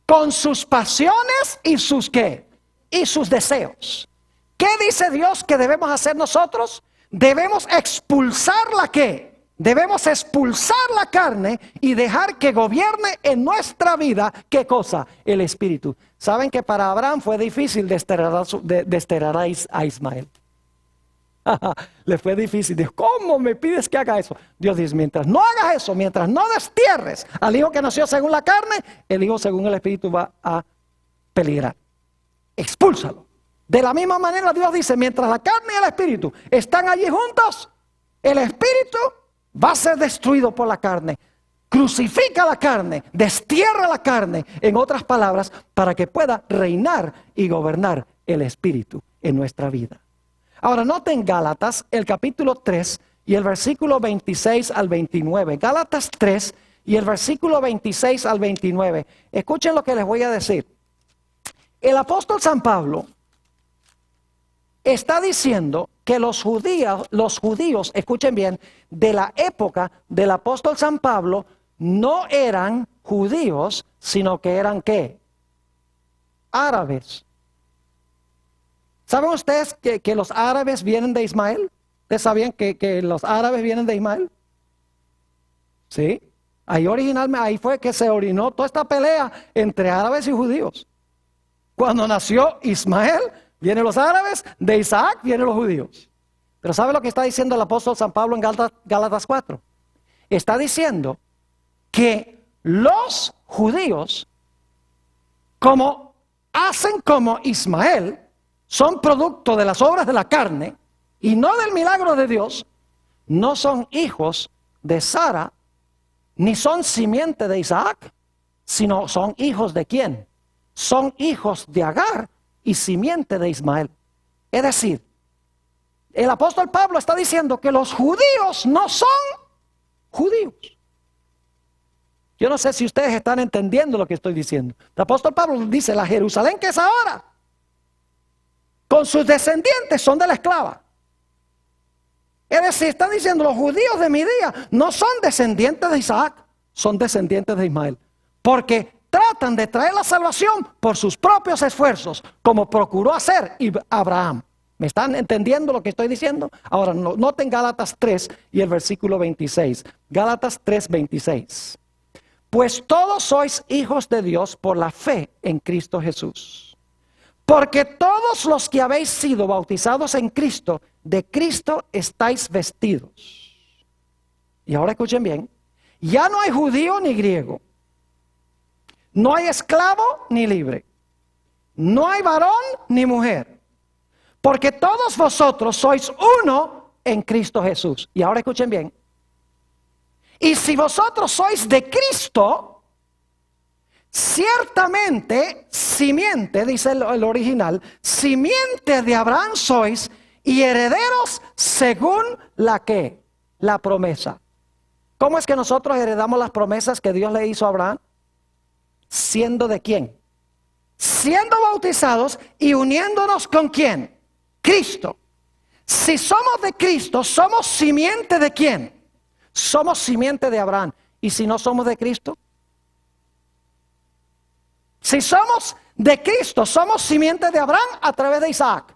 con sus pasiones y sus ¿qué? Y sus deseos. ¿Qué dice Dios que debemos hacer nosotros? Debemos expulsar la ¿qué? Debemos expulsar la carne y dejar que gobierne en nuestra vida, ¿qué cosa? El Espíritu. ¿Saben que para Abraham fue difícil desterrar a Ismael? Le fue difícil. Dijo, ¿cómo me pides que haga eso? Dios dice, mientras no hagas eso, mientras no destierres al hijo que nació según la carne, el hijo según el Espíritu va a peligrar. Expúlsalo. De la misma manera Dios dice, mientras la carne y el Espíritu están allí juntos, el Espíritu va a ser destruido por la carne. Crucifica la carne, destierra la carne, en otras palabras, para que pueda reinar y gobernar el Espíritu en nuestra vida. Ahora noten Gálatas, el capítulo 3 y el versículo 26 al 29. Gálatas 3 y el versículo 26 al 29. Escuchen lo que les voy a decir. El apóstol San Pablo está diciendo que los judíos, escuchen bien, de la época del apóstol San Pablo, no eran judíos, sino que eran ¿qué? Árabes. ¿Saben ustedes que los árabes vienen de Ismael? ¿Ustedes sabían que los árabes vienen de Ismael? Sí. Ahí originalmente, ahí fue que se orinó toda esta pelea entre árabes y judíos. Cuando nació Ismael, vienen los árabes, de Isaac vienen los judíos. Pero ¿sabe lo que está diciendo el apóstol San Pablo en Gálatas 4? Está diciendo que los judíos, como hacen como Ismael, son producto de las obras de la carne y no del milagro de Dios, no son hijos de Sara, ni son simiente de Isaac, sino son hijos de ¿quién? Son hijos de Agar y simiente de Ismael. Es decir, el apóstol Pablo está diciendo que los judíos no son judíos. Yo no sé si ustedes están entendiendo lo que estoy diciendo. El apóstol Pablo dice, la Jerusalén que es ahora, con sus descendientes son de la esclava. Es decir, están diciendo los judíos de mi día no son descendientes de Isaac, son descendientes de Ismael. Porque tratan de traer la salvación por sus propios esfuerzos, como procuró hacer Abraham. ¿Me están entendiendo lo que estoy diciendo? Ahora, noten Gálatas 3 y el versículo 26. Gálatas 3, 26. Pues todos sois hijos de Dios por la fe en Cristo Jesús. Porque todos los que habéis sido bautizados en Cristo, de Cristo estáis vestidos. Y ahora escuchen bien. Ya no hay judío ni griego. No hay esclavo ni libre. No hay varón ni mujer. Porque todos vosotros sois uno en Cristo Jesús. Y ahora escuchen bien. Y si vosotros sois de Cristo, ciertamente, simiente, dice el original, simiente de Abraham sois y herederos según la promesa. ¿Cómo es que nosotros heredamos las promesas que Dios le hizo a Abraham? ¿Siendo de quién? Siendo bautizados y uniéndonos con quién. Cristo. Si somos de Cristo, ¿somos simiente de quién? Somos simiente de Abraham. ¿Y si no somos de Cristo? Si somos de Cristo, somos simiente de Abraham a través de Isaac.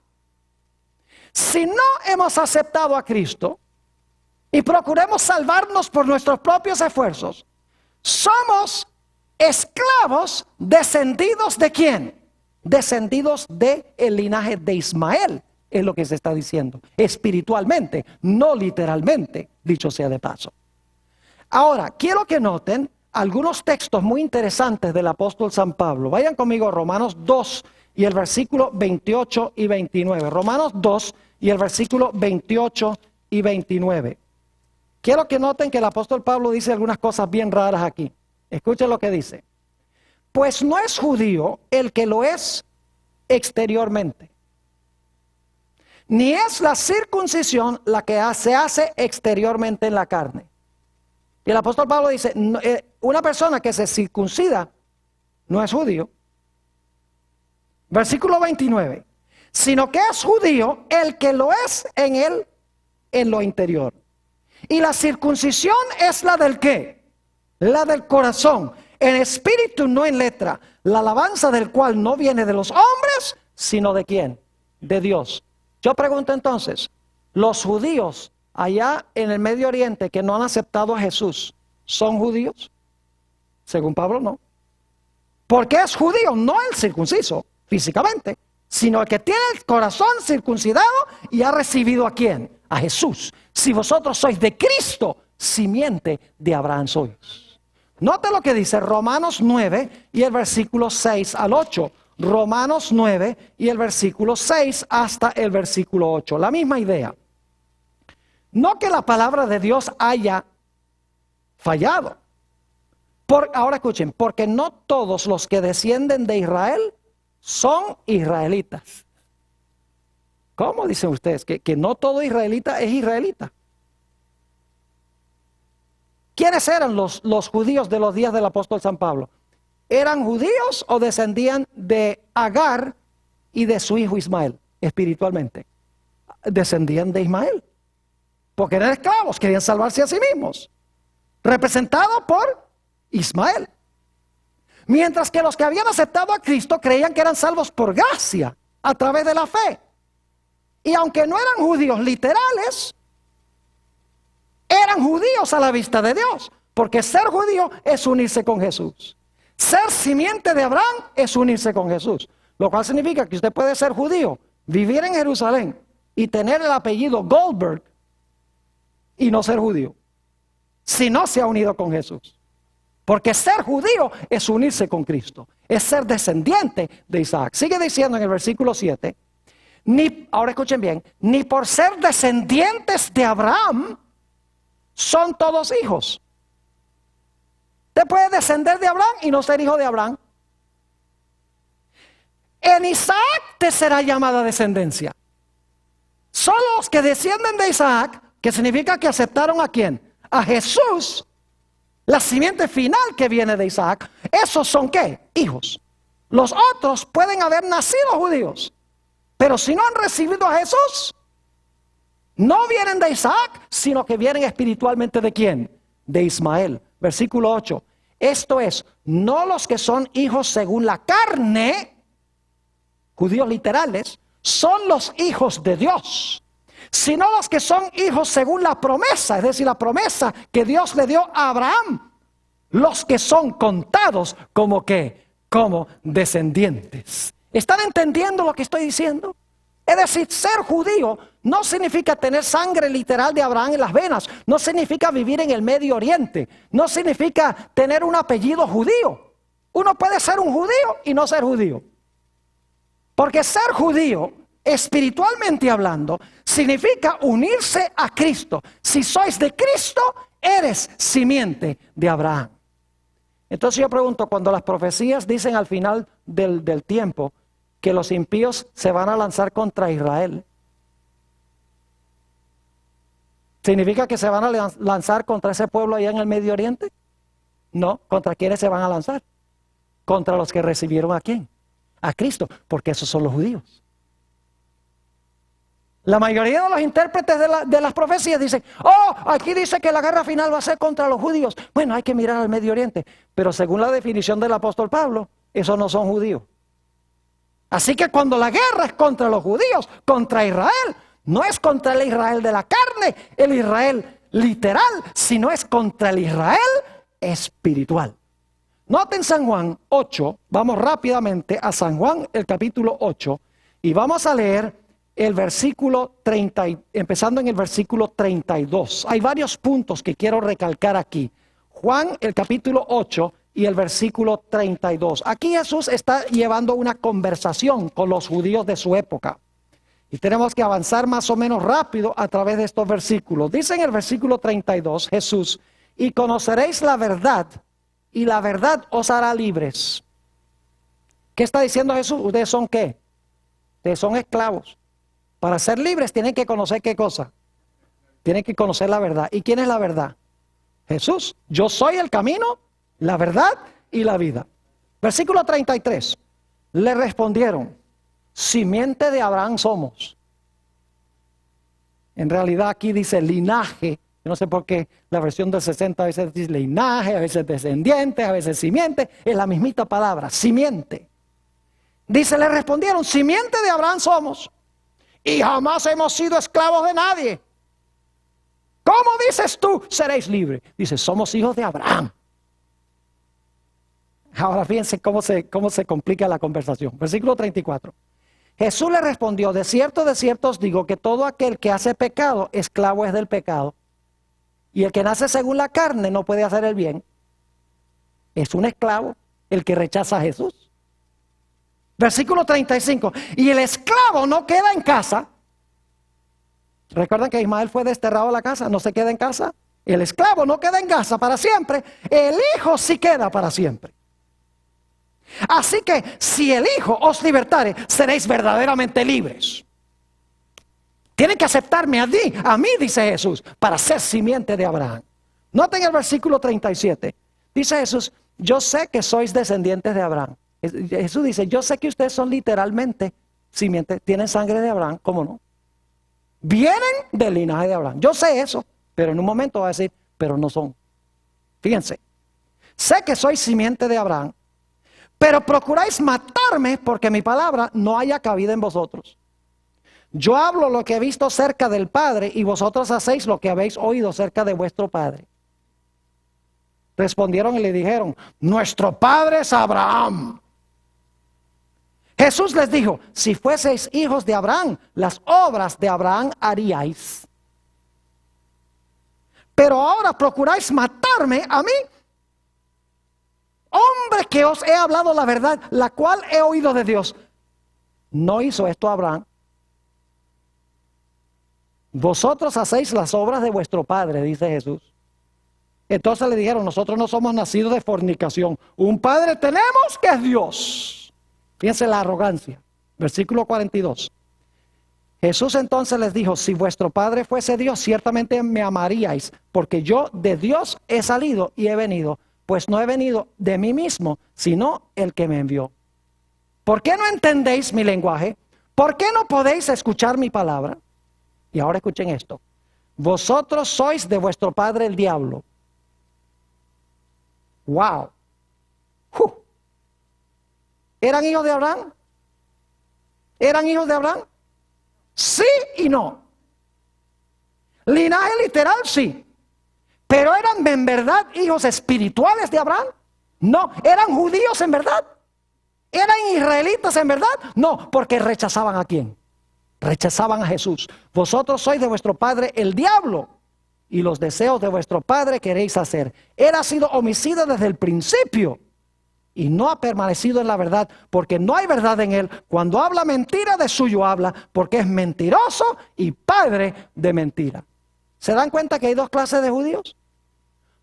Si no hemos aceptado a Cristo y procuremos salvarnos por nuestros propios esfuerzos, somos esclavos descendidos de quién? Descendidos del linaje de Ismael. Es lo que se está diciendo, espiritualmente, no literalmente, dicho sea de paso. Ahora, quiero que noten algunos textos muy interesantes del apóstol San Pablo. Vayan conmigo a Romanos 2 y el versículo 28 y 29. Romanos 2 y el versículo 28 y 29. Quiero que noten que el apóstol Pablo dice algunas cosas bien raras aquí. Escuchen lo que dice. Pues no es judío el que lo es exteriormente, ni es la circuncisión la que se hace exteriormente en la carne. Y el apóstol Pablo dice, una persona que se circuncida no es judío. Versículo 29. Sino que es judío el que lo es en lo interior. Y la circuncisión es la del ¿qué? La del corazón, en espíritu, no en letra. La alabanza del cual no viene de los hombres, sino de ¿quién? De Dios. Yo pregunto entonces, ¿los judíos allá en el Medio Oriente que no han aceptado a Jesús, son judíos? Según Pablo, no. Porque es judío, no el circunciso, físicamente, sino el que tiene el corazón circuncidado y ha recibido ¿a quién? A Jesús. Si vosotros sois de Cristo, simiente de Abraham sois. Note lo que dice Romanos 9 y el versículo 6 al 8. Romanos 9 y el versículo 6 hasta el versículo 8. La misma idea. No que la palabra de Dios haya fallado. Ahora escuchen, porque no todos los que descienden de Israel son israelitas. ¿Cómo dicen ustedes? Que no todo israelita es israelita. ¿Quiénes eran los judíos de los días del apóstol San Pablo? ¿Eran judíos o descendían de Agar y de su hijo Ismael espiritualmente? Descendían de Ismael. Porque eran esclavos, querían salvarse a sí mismos. Representados por Ismael. Mientras que los que habían aceptado a Cristo creían que eran salvos por gracia, a través de la fe. Y aunque no eran judíos literales, eran judíos a la vista de Dios. Porque ser judío es unirse con Jesús. Ser simiente de Abraham es unirse con Jesús. Lo cual significa que usted puede ser judío, vivir en Jerusalén y tener el apellido Goldberg y no ser judío, si no se ha unido con Jesús. Porque ser judío es unirse con Cristo, es ser descendiente de Isaac. Sigue diciendo en el versículo 7, ahora escuchen bien, ni por ser descendientes de Abraham son todos hijos. Usted puede descender de Abraham y no ser hijo de Abraham. En Isaac te será llamada descendencia. Solo los que descienden de Isaac, que significa que aceptaron ¿a quién? A Jesús, la simiente final que viene de Isaac. ¿Esos son qué? Hijos. Los otros pueden haber nacido judíos, pero si no han recibido a Jesús, no vienen de Isaac, sino que vienen espiritualmente ¿de quién? De Ismael. Versículo 8. Esto es, no los que son hijos según la carne, judíos literales, son los hijos de Dios, sino los que son hijos según la promesa, es decir, la promesa que Dios le dio a Abraham, los que son contados como ¿qué? Como descendientes. ¿Están entendiendo lo que estoy diciendo? Es decir, ser judío no significa tener sangre literal de Abraham en las venas, no significa vivir en el Medio Oriente, no significa tener un apellido judío. Uno puede ser un judío y no ser judío. Porque ser judío, espiritualmente hablando, significa unirse a Cristo. Si sois de Cristo, eres simiente de Abraham. Entonces yo pregunto, cuando las profecías dicen al final del tiempo que los impíos se van a lanzar contra Israel, ¿significa que se van a lanzar contra ese pueblo allá en el Medio Oriente? No, ¿contra quiénes se van a lanzar? Contra los que recibieron ¿a quién? A Cristo, porque esos son los judíos. La mayoría de los intérpretes de las profecías dicen, oh, aquí dice que la guerra final va a ser contra los judíos. Bueno, hay que mirar al Medio Oriente. Pero según la definición del apóstol Pablo, esos no son judíos. Así que cuando la guerra es contra los judíos, contra Israel, no es contra el Israel de la carne, el Israel literal, sino es contra el Israel espiritual. Noten San Juan 8, vamos rápidamente a San Juan, el capítulo 8, y vamos a leer el versículo 30, empezando en el versículo 32. Hay varios puntos que quiero recalcar aquí. Juan, el capítulo 8 y el versículo 32. Aquí Jesús está llevando una conversación con los judíos de su época. Y tenemos que avanzar más o menos rápido a través de estos versículos. Dice en el versículo 32, Jesús, y conoceréis la verdad, y la verdad os hará libres. ¿Qué está diciendo Jesús? ¿Ustedes son qué? Ustedes son esclavos. Para ser libres tienen que conocer ¿qué cosa? Tienen que conocer la verdad. ¿Y quién es la verdad? Jesús. Yo soy el camino, la verdad y la vida. Versículo 33. Le respondieron, simiente de Abraham somos. En realidad aquí dice linaje. Yo no sé por qué la versión del 60 a veces dice linaje, a veces descendiente, a veces simiente. Es la mismita palabra, simiente. Dice, le respondieron, simiente de Abraham somos. Y jamás hemos sido esclavos de nadie. ¿Cómo dices tú, seréis libres? Dice, somos hijos de Abraham. Ahora fíjense cómo se complica la conversación. Versículo 34. Jesús le respondió, de cierto os digo que todo aquel que hace pecado, esclavo es del pecado. Y el que nace según la carne no puede hacer el bien. Es un esclavo el que rechaza a Jesús. Versículo 35. Y el esclavo no queda en casa. ¿Recuerdan que Ismael fue desterrado a la casa? ¿No se queda en casa? El esclavo no queda en casa para siempre. El hijo sí queda para siempre. Así que si el hijo os libertare, seréis verdaderamente libres. Tienen que aceptarme a mí, dice Jesús, para ser simiente de Abraham. Noten el versículo 37. Dice Jesús, yo sé que sois descendientes de Abraham. Jesús dice, yo sé que ustedes son literalmente simiente, tienen sangre de Abraham, ¿cómo no? Vienen del linaje de Abraham. Yo sé eso, pero en un momento va a decir, pero no son. Fíjense, sé que sois simiente de Abraham, pero procuráis matarme porque mi palabra no haya cabida en vosotros. Yo hablo lo que he visto cerca del Padre y vosotros hacéis lo que habéis oído cerca de vuestro Padre. Respondieron y le dijeron, nuestro Padre es Abraham. Jesús les dijo, si fueseis hijos de Abraham, las obras de Abraham haríais. Pero ahora procuráis matarme a mí, hombre que os he hablado la verdad, la cual he oído de Dios. ¿No hizo esto Abraham? Vosotros hacéis las obras de vuestro padre, dice Jesús. Entonces le dijeron, nosotros no somos nacidos de fornicación. Un padre tenemos que es Dios. Fíjense la arrogancia. Versículo 42. Jesús entonces les dijo, si vuestro padre fuese Dios, ciertamente me amaríais, porque yo de Dios he salido y he venido, pues no he venido de mí mismo, sino el que me envió. ¿Por qué no entendéis mi lenguaje? ¿Por qué no podéis escuchar mi palabra? Y ahora escuchen esto. Vosotros sois de vuestro padre el diablo. Wow. ¿Eran hijos de Abraham? ¿Eran hijos de Abraham? Sí y no. Linaje literal, sí. Pero ¿eran en verdad hijos espirituales de Abraham? No. ¿Eran judíos en verdad? ¿Eran israelitas en verdad? No, porque rechazaban ¿a quién? Rechazaban a Jesús. Vosotros sois de vuestro padre el diablo, y los deseos de vuestro padre queréis hacer. Él ha sido homicida desde el principio y no ha permanecido en la verdad, porque no hay verdad en él. Cuando habla mentira, de suyo habla, porque es mentiroso y padre de mentira. ¿Se dan cuenta que hay dos clases de judíos?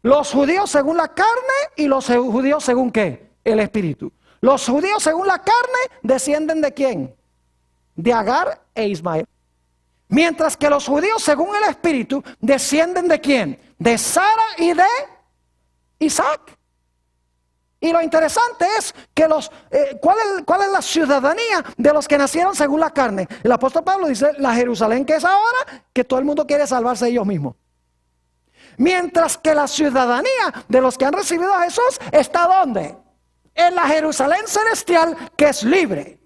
Los judíos según la carne y los judíos según ¿qué? El espíritu. Los judíos según la carne descienden ¿de quién? De Agar e Ismael. Mientras que los judíos según el espíritu descienden ¿de quién? De Sara y de Isaac. Y lo interesante es que ¿cuál es la ciudadanía de los que nacieron según la carne? El apóstol Pablo dice, la Jerusalén que es ahora, que todo el mundo quiere salvarse de ellos mismos. Mientras que la ciudadanía de los que han recibido a Jesús está ¿dónde? En la Jerusalén celestial, que es libre.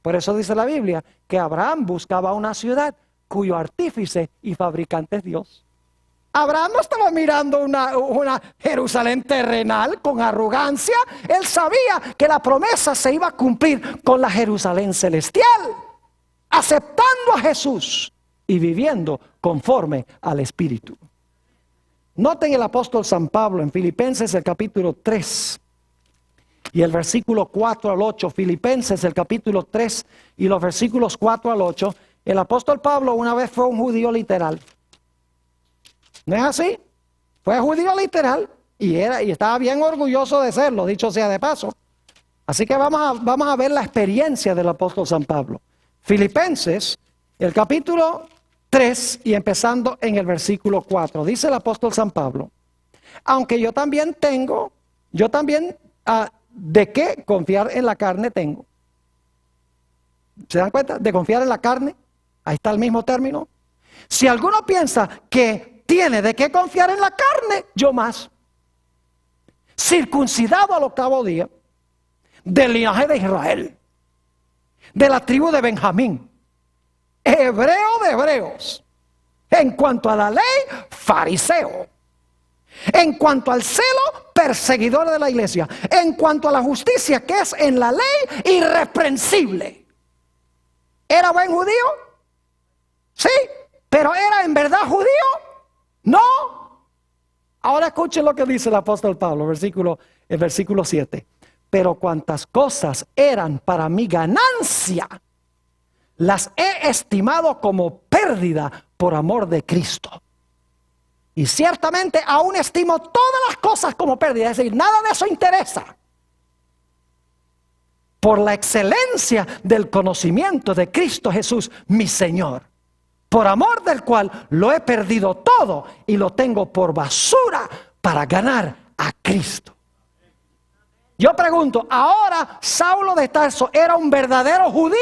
Por eso dice la Biblia que Abraham buscaba una ciudad cuyo artífice y fabricante es Dios. Abraham no estaba mirando una Jerusalén terrenal con arrogancia. Él sabía que la promesa se iba a cumplir con la Jerusalén celestial, aceptando a Jesús y viviendo conforme al Espíritu. Noten el apóstol San Pablo en Filipenses el capítulo 3 y el versículo 4 al 8. Filipenses el capítulo 3 y los versículos 4 al 8. El apóstol Pablo una vez fue un judío literal. ¿No es así? Fue judío literal y estaba bien orgulloso de serlo, dicho sea de paso. Así que vamos a ver la experiencia del apóstol San Pablo. Filipenses, el capítulo 3 y empezando en el versículo 4. Dice el apóstol San Pablo, aunque yo también de qué confiar en la carne tengo. ¿Se dan cuenta? De confiar en la carne. Ahí está el mismo término. Si alguno piensa que tiene de qué confiar en la carne, yo más. Circuncidado al 8º día, del linaje de Israel, de la tribu de Benjamín, hebreo de hebreos, en cuanto a la ley, fariseo, en cuanto al celo, perseguidor de la iglesia, en cuanto a la justicia que es en la ley, irreprensible. ¿Era buen judío? Sí, pero ¿era en verdad judío? No. Ahora escuchen lo que dice el apóstol Pablo, el versículo 7. Pero cuantas cosas eran para mi ganancia, las he estimado como pérdida por amor de Cristo. Y ciertamente aún estimo todas las cosas como pérdida, es decir, nada de eso interesa. Por la excelencia del conocimiento de Cristo Jesús, mi Señor, por amor del cual lo he perdido todo y lo tengo por basura para ganar a Cristo. Yo pregunto, ¿ahora Saulo de Tarso era un verdadero judío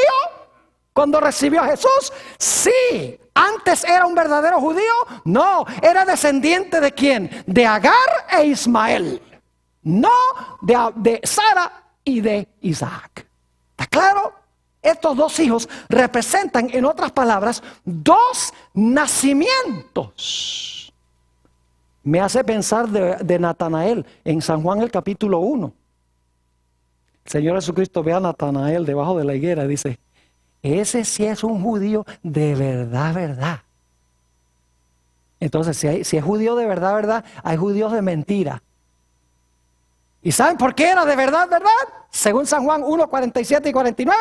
cuando recibió a Jesús? Sí. ¿Antes era un verdadero judío? No. ¿Era descendiente de quién? De Agar e Ismael. No de Sara y de Isaac. ¿Está claro? Estos dos hijos representan, en otras palabras, dos nacimientos. Me hace pensar de Natanael en San Juan el capítulo 1. El Señor Jesucristo ve a Natanael debajo de la higuera y dice, ese sí es un judío de verdad, verdad. Entonces, si es judío de verdad, verdad, hay judíos de mentira. ¿Y saben por qué era de verdad, verdad? Según San Juan 1, 47 y 49,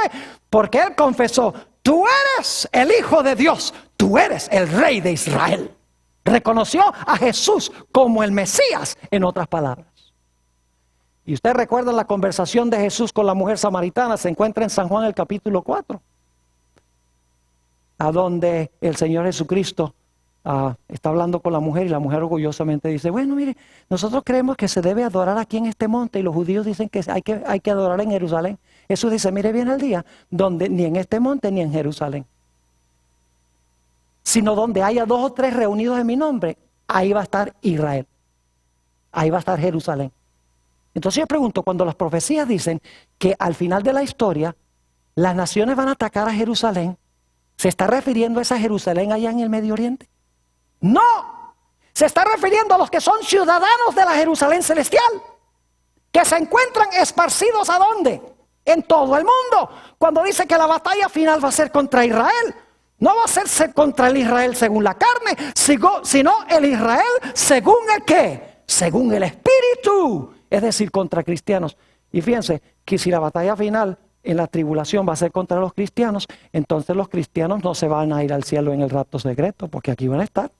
porque él confesó, tú eres el Hijo de Dios, tú eres el Rey de Israel. Reconoció a Jesús como el Mesías, en otras palabras. Y usted recuerda la conversación de Jesús con la mujer samaritana, se encuentra en San Juan el capítulo 4, a donde el Señor Jesucristo está hablando con la mujer y la mujer orgullosamente dice, bueno, mire, nosotros creemos que se debe adorar aquí en este monte y los judíos dicen que hay que adorar en Jerusalén. Jesús dice, mire bien el día donde ni en este monte ni en Jerusalén, sino donde haya 2 o 3 reunidos en mi nombre, ahí va a estar Israel, ahí va a estar Jerusalén. Entonces yo pregunto, cuando las profecías dicen que al final de la historia las naciones van a atacar a Jerusalén, ¿Se está refiriendo a esa Jerusalén allá en el Medio Oriente? No, se está refiriendo a los que son ciudadanos de la Jerusalén celestial, que se encuentran esparcidos ¿a dónde? En todo el mundo. Cuando dice que la batalla final va a ser contra Israel, no va a ser contra el Israel según la carne, sino el Israel según el ¿qué? Según el Espíritu, es decir, contra cristianos. Y fíjense que si la batalla final en la tribulación va a ser contra los cristianos, entonces los cristianos no se van a ir al cielo en el rapto secreto, porque aquí van a estar.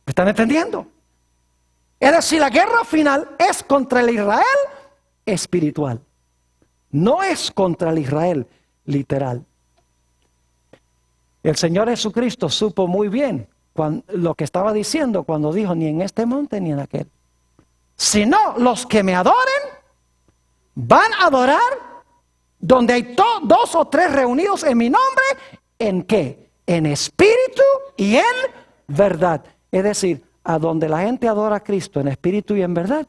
¿Me están entendiendo? Es decir, la guerra final es contra el Israel espiritual, no es contra el Israel literal. El Señor Jesucristo supo muy bien lo que estaba diciendo cuando dijo: ni en este monte ni en aquel, sino los que me adoren van a adorar donde hay 2 o 3 reunidos en mi nombre. ¿En qué? En espíritu y en verdad. Es decir, a donde la gente adora a Cristo en espíritu y en verdad,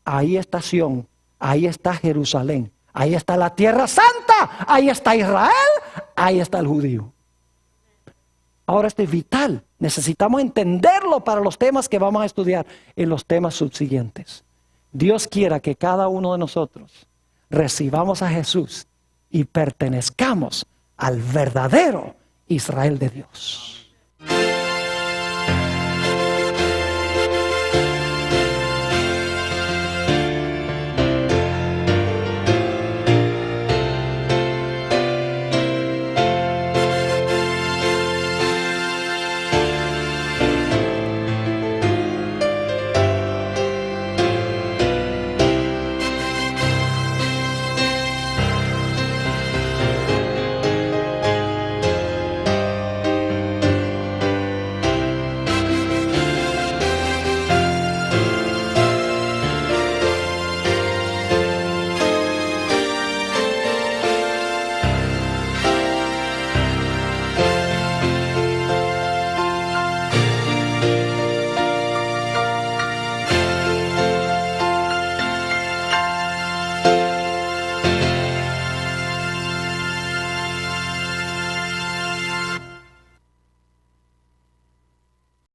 ahí está Sión, ahí está Jerusalén, ahí está la tierra santa, ahí está Israel, ahí está el judío. Ahora esto es vital, necesitamos entenderlo para los temas que vamos a estudiar en los temas subsiguientes. Dios quiera que cada uno de nosotros recibamos a Jesús y pertenezcamos al verdadero Israel de Dios.